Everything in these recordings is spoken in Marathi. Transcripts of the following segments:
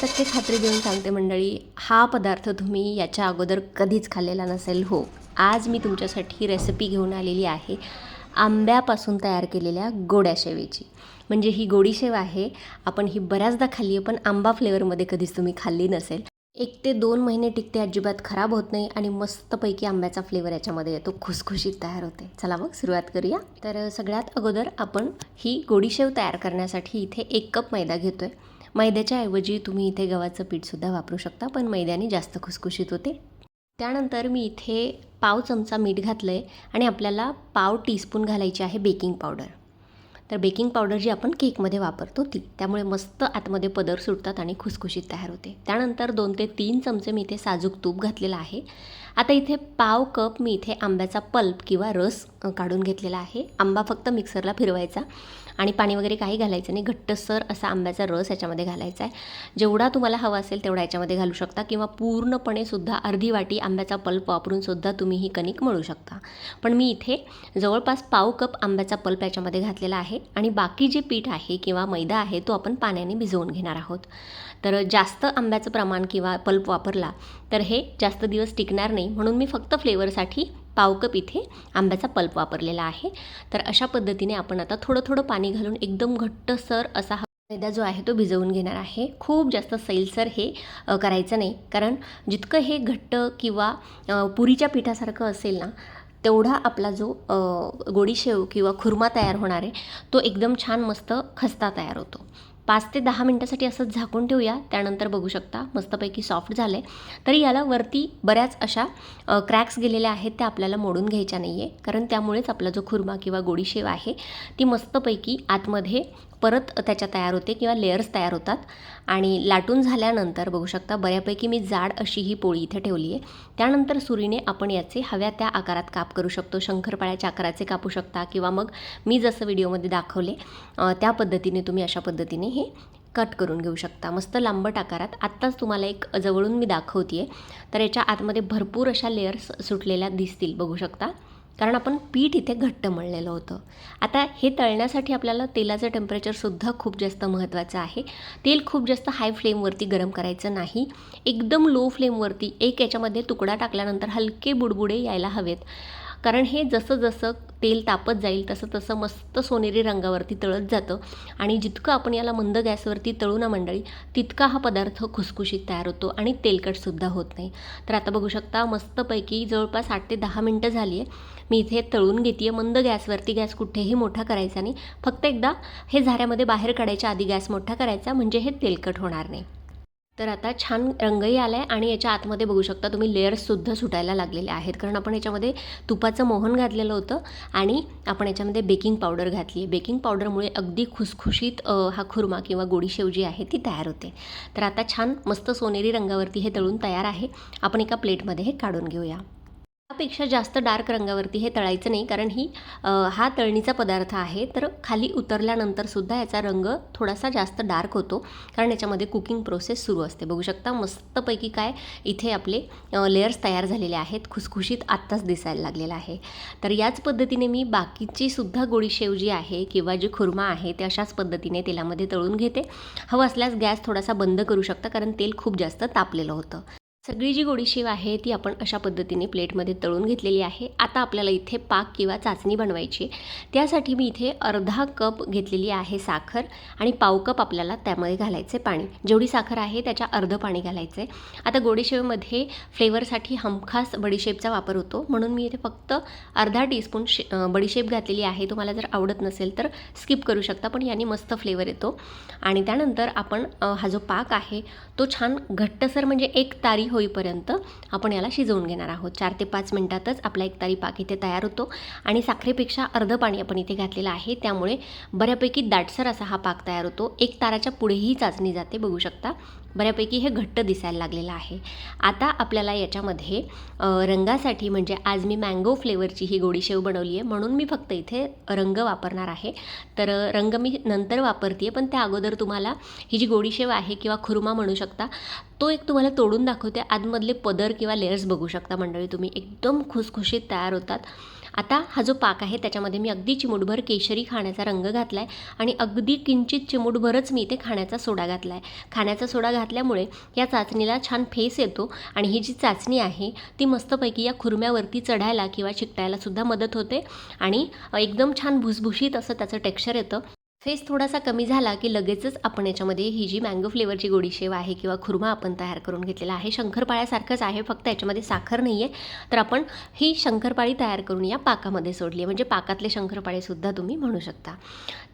100% खात्री देऊन सांगते मंडळी, हा पदार्थ तुम्ही याच्या अगोदर कधीच खाल्लेला नसेल. हो, आज मी तुमच्यासाठी रेसिपी घेऊन आलेली आहे आंब्यापासून तयार केलेल्या गोड्या शेवेची. म्हणजे ही गोडी शेव आहे, आपण ही बऱ्याचदा खाल्ली आहे, पण आंबा फ्लेवरमध्ये कधीच तुम्ही खाल्ली नसेल. 1 ते 2 महिने टिकते, अजिबात खराब होत नाही आणि मस्तपैकी आंब्याचा फ्लेवर याच्यामध्ये येतो, खुसखुशीत तयार होते. चला मग सुरुवात करूया. तर सगळ्यात अगोदर आपण ही गोडी शेव तयार करण्यासाठी इथे 1 कप मैदा घेतो आहे. मैद्याच्या ऐवजी तुम्ही इथे गव्हाचं पीठसुद्धा वापरू शकता, पण मैद्याने जास्त खुसखुशीत होते. त्यानंतर मी इथे पाव चमचा मीठ घातलं आहे आणि आपल्याला पाव टीस्पून घालायची आहे बेकिंग पावडर. तर बेकिंग पावडर जी आपण केकमध्ये वापरतो ती, त्यामुळे मस्त आतमध्ये पदर सुटतात आणि खुसखुशीत तयार होते. त्यानंतर 2 ते 3 चमचे मी इथे साजूक तूप घातलेलं आहे. आता इथे पाव कप मी इथे आंब्याचा पल्प किंवा रस काढून घेतलेला आहे. आंबा फक्त मिक्सरला फिरवायचा आणि पाणी वगैरे काही घालायचं नाही, घट्टसर असा आंब्याचा रस याच्यामध्ये घालायचा आहे. जेवढा तुम्हाला हवा असेल तेवढा याच्यामध्ये घालू शकता किंवा पूर्णपणे सुद्धा अर्धी वाटी आंब्याचा पल्प वापरून सुद्धा तुम्ही ही कणिक मळू शकता. पण मी इथे जवळपास पाव कप आंब्याचा पल्प याच्यामध्ये घातलेला आहे आणि बाकी जे पीठ आहे किंवा मैदा आहे तो आपण पाण्याने भिजवून घेणार आहोत. तर जास्त आंब्याचं प्रमाण किंवा पल्प वापरला तर हे जास्त दिवस टिकणार नाही, म्हणून मी फक्त फ्लेवरसाठी पाव कप इथे आंब्याचा पल्प वापरलेला आहे. तर अशा पद्धतीने आपण आता थोडं थोडं पाणी घालून एकदम घट्टसर असा मैदा जो आहे तो भिजवून घेणार आहे. खूप जास्त सैलसर हे करायचं नाही, कारण जितकं हे घट्ट किंवा पुरीच्या पिठासारखं असेल ना, तेवढा आपला जो गोडी शेव किंवा खुर्मा तयार होणार आहे तो एकदम छान मस्त खस्ता तयार होतो. 5 ते 10 मिनटासाठी असंच झाकून ठेवूया. त्यानंतर बघू शकता मस्तपैकी सॉफ्ट झालं आहे. तरी याला वरती बऱ्याच अशा क्रॅक्स गेलेल्या आहेत, त्या आपल्याला मोडून घ्यायच्या नाही आहे, कारण त्यामुळेच आपला जो खुर्मा किंवा गोडी शेव आहे ती मस्तपैकी आतमध्ये परत त्याच्या तयार होते किंवा लेयर्स तयार होतात. आणि लाटून झाल्यानंतर बघू शकता बऱ्यापैकी मी जाड अशी ही पोळी इथे ठेवली आहे. त्यानंतर सुरीने आपण याचे हव्या त्या आकारात काप करू शकतो. शंकरपाळ्याच्या आकाराचे कापू शकता किंवा मग मी जसं व्हिडिओमध्ये दाखवले त्या पद्धतीने तुम्ही अशा पद्धतीने हे कट करून घेऊ शकता, मस्त लांबट आकारात. आत्ताच तुम्हाला एक जवळून मी दाखवते आहे, तर याच्या आतमध्ये भरपूर अशा लेयर्स सुटलेल्या दिसतील, बघू शकता, कारण आपण पीठ इथे घट्ट मळलेलं होतं. आता हे तळण्यासाठी आपल्याला तेलाचं टेम्परेचरसुद्धा खूप जास्त महत्त्वाचं आहे. तेल खूप जास्त हाय फ्लेमवरती गरम करायचं नाही, एकदम लो फ्लेमवरती. एक याच्यामध्ये तुकडा टाकल्यानंतर हलके बुडबुडे यायला हवेत, कारण हे जसं जसं तेल तापत जाईल तसं तसं मस्त सोनेरी रंगावरती तळत जातं. आणि जितकं आपण याला मंद गॅसवरती तळू ना मंडळी, तितका हा पदार्थ खुसखुशीत तयार होतो आणि तेलकटसुद्धा होत नाही. तर आता बघू शकता मस्तपैकी जवळपास 8 ते 10 मिनटं झाली आहे. मी इथे तळून घेते आहे मंद गॅसवरती. गॅस कुठेही मोठा करायचा नाही, फक्त एकदा हे झाऱ्यामध्ये बाहेर काढायच्या आधी गॅस मोठा करायचा, म्हणजे हे तेलकट होणार नाही. तर आता छान रंगही आला आहे आणि याच्या आतमध्ये बघू शकता तुम्ही लेयर्ससुद्धा सुटायला लागलेले आहेत, कारण आपण याच्यामध्ये तुपाचं मोहन घातलेलं होतं आणि आपण याच्यामध्ये बेकिंग पावडर घातली आहे. बेकिंग पावडरमुळे अगदी खुसखुशीत हा खुर्मा किंवा गोडी शेव जी आहे ती तयार होते. तर आता छान मस्त सोनेरी रंगावरती हे तळून तयार आहे. आपण एका प्लेटमध्ये हे काढून घेऊया. त्यापेक्षा जास्त डार्क रंगावरती हे तळायचं नाही, कारण हा तळणीचा पदार्थ आहे, तर खाली उतरल्यानंतरसुद्धा याचा रंग थोडासा जास्त डार्क होतो, कारण याच्यामध्ये कुकिंग प्रोसेस सुरू असते. बघू शकता मस्तपैकी काय इथे आपले लेयर्स तयार झालेले आहेत, खुसखुशीत आत्ताच दिसायला लागलेला आहे. तर याच पद्धतीने मी बाकीची सुद्धा गोडी शेव जी आहे किंवा जी खुर्मा आहे ते अशाच पद्धतीने तेलामध्ये तळून घेते. हवं असल्यास गॅस थोडासा बंद करू शकता, कारण तेल खूप जास्त तापलेलं होतं. सगळी जी गोडी शेव आहे ती आपण अशा पद्धतीने प्लेटमध्ये तळून घेतलेली आहे. आता आपल्याला इथे पाक किंवा चाचणी बनवायची आहे. त्यासाठी मी इथे अर्धा कप घेतलेली आहे साखर आणि पाव कप आपल्याला त्यामध्ये घालायचे पाणी. जेवढी साखर आहे त्याच्या अर्ध पाणी घालायचं आहे. आता गोडी शेवमध्ये फ्लेवरसाठी हमखास बडीशेपचा वापर होतो, म्हणून मी इथे फक्त अर्धा टीस्पून बडीशेप घातलेली आहे. तुम्हाला जर आवडत नसेल तर स्किप करू शकता, पण याने मस्त फ्लेवर येतो. आणि त्यानंतर आपण हा जो पाक आहे तो छान घट्टसर, म्हणजे एक तारी होईपर्यंत आपण याला शिजवून घेणार आहोत. 4 ते 5 मिनटातच आपला एक तारी पाक इथे तयार होतो आणि साखरेपेक्षा अर्ध पाणी आपण इथे घातलेलं आहे, त्यामुळे बऱ्यापैकी दाटसर असा हा पाक तयार होतो. 1 ताराच्या पुढेही चाचणी जाते, बघू शकता बऱ्यापैकी हे घट्ट दिसायला लागलेलं आहे. आता आपल्याला याच्यामध्ये रंगासाठी, म्हणजे आज मी मँगो फ्लेवरची ही गोडी शेव बनवली आहे, म्हणून मी फक्त इथे रंग वापरणार आहे. तर रंग मी नंतर वापरते आहे, पण त्या अगोदर तुम्हाला ही जी गोडी शेव आहे किंवा खुर्मा म्हणू शकता तो एक तुम्हाला तोडून दाखवते. आतमधले पदर किंवा लेयर्स बघू शकता मंडळी तुम्ही, एकदम खुसखुशीत तयार होतात आता हा जो पाक आहे त्याच्यामध्ये मी अगदी चिमूटभर केशरी खाण्याचा रंग घातला आहे आणि अगदी किंचित चिमूटभरच मी इथे खाण्याचा सोडा घातला आहे. खाण्याचा सोडा घातल्यामुळे या चाचणीला छान फेस येतो आणि ही जी चाचणी आहे ती मस्तपैकी या खुर्म्यावरती चढायला किंवा चिकटायला सुद्धा मदत होते आणि एकदम छान भुसभुशीत असं त्याचं टेक्स्चर येतं. फेस थोडासा कमी झाला की लगेचच आपण याच्यामध्ये ही जी मँगो फ्लेवरची गोडी शेव आहे किंवा खुर्मा आपण तयार करून घेतलेला आहे, शंकरपाळ्यासारखंच आहे, फक्त याच्यामध्ये साखर नाही आहे. तर आपण ही शंकरपाळी तयार करून या पाकामध्ये सोडली आहे, म्हणजे पाकातले शंकरपाळेसुद्धा तुम्ही म्हणू शकता.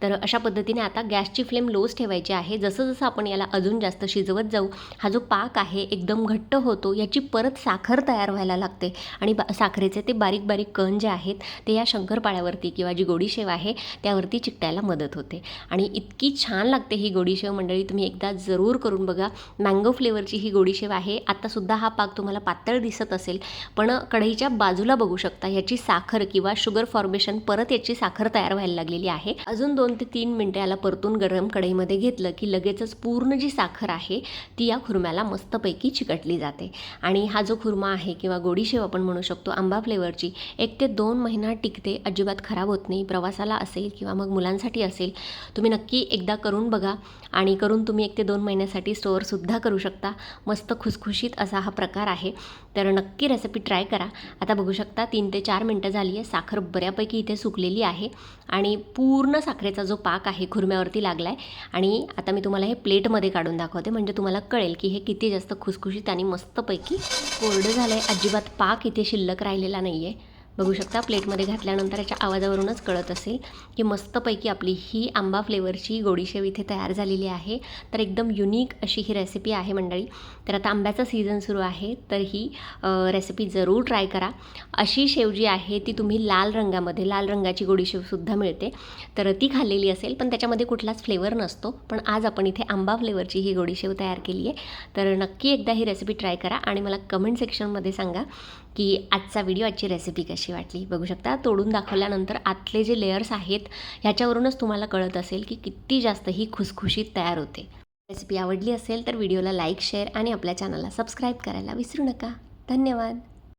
तर अशा पद्धतीने आता गॅसची फ्लेम लोच ठेवायची आहे. जसं जसं आपण याला अजून जास्त शिजवत जाऊ हा जो पाक आहे एकदम घट्ट होतो, याची परत साखर तयार व्हायला लागते आणि साखरेचे ते बारीक बारीक कण जे आहेत ते या शंकरपाळ्यावरती किंवा जी गोडी शेव आहे त्यावरती चिकटायला मदत होते आणि इतकी छान लागते ही गोडी शेव. मंडळी तुम्ही एकदा जरूर करून बघा. मँगो फ्लेवरची ही गोडी शेव आहे. आत्तासुद्धा हा पाक तुम्हाला पातळ दिसत असेल, पण कढईच्या बाजूला बघू शकता याची साखर किंवा शुगर फॉर्मेशन परत याची साखर तयार व्हायला लागलेली आहे. अजून 2 ते 3 मिनटं याला परतून गरम कढईमध्ये घेतलं की लगेचच पूर्ण जी साखर आहे ती या खुर्म्याला मस्तपैकी चिकटली जाते आणि हा जो खुर्मा आहे किंवा गोडी शेव आपण म्हणू शकतो आंबा फ्लेवरची 1 ते 2 महिना टिकते, अजिबात खराब होत नाही. प्रवासाला असेल किंवा मग मुलांसाठी असेल, तुम्ही नक्की एकदा करून बघा आणि करून तुम्ही 1 ते 2 महिन्यासाठी स्टोअरसुद्धा करू शकता. मस्त खुसखुशीत असा हा प्रकार आहे, तर नक्की रेसिपी ट्राय करा. आता बघू शकता 3 ते 4 मिनटं झाली आहे. साखर बऱ्यापैकी इथे सुकलेली आहे आणि पूर्ण साखरेचा जो पाक आहे खुर्म्यावरती लागला आहे आणि आता मी तुम्हाला हे प्लेटमध्ये काढून दाखवते, म्हणजे तुम्हाला कळेल की हे किती जास्त खुसखुशीत आणि मस्तपैकी कोरडं झालं आहे. अजिबात पाक इथे शिल्लक राहिलेला नाही आहे. बघू शकता प्लेटमध्ये घातल्यानंतर याच्या आवाजावरूनच कळत असेल की मस्तपैकी आपली ही आंबा फ्लेवरची गोडी शेव इथे तयार झालेली आहे. तर एकदम युनिक अशी ही रेसिपी आहे मंडळी. तर आता आंब्याचा सीझन सुरू आहे, तर ही रेसिपी जरूर ट्राय करा. अशी शेव जी आहे ती तुम्ही लाल रंगाची गोडी शेवसुद्धा मिळते, तर ती खाल्लेली असेल, पण त्याच्यामध्ये कुठलाच फ्लेवर नसतो. पण आज आपण इथे आंबा फ्लेवरची ही गोडी शेव तयार केली आहे. तर नक्की एकदा ही रेसिपी ट्राय करा आणि मला कमेंट सेक्शनमध्ये सांगा की आजचा व्हिडिओ, आजची रेसिपी कशी वाटली. बघू शकता तोडून दाखवल्यानंतर आतले जे लेयर्स आहेत ह्याच्यावरूनच तुम्हाला कळत असेल की किती जास्त ही खुसखुशीत तयार होते. रेसिपी आवडली असेल तर व्हिडिओला लाईक, शेअर आणि आपल्या चॅनलला सबस्क्राईब करायला विसरू नका. धन्यवाद.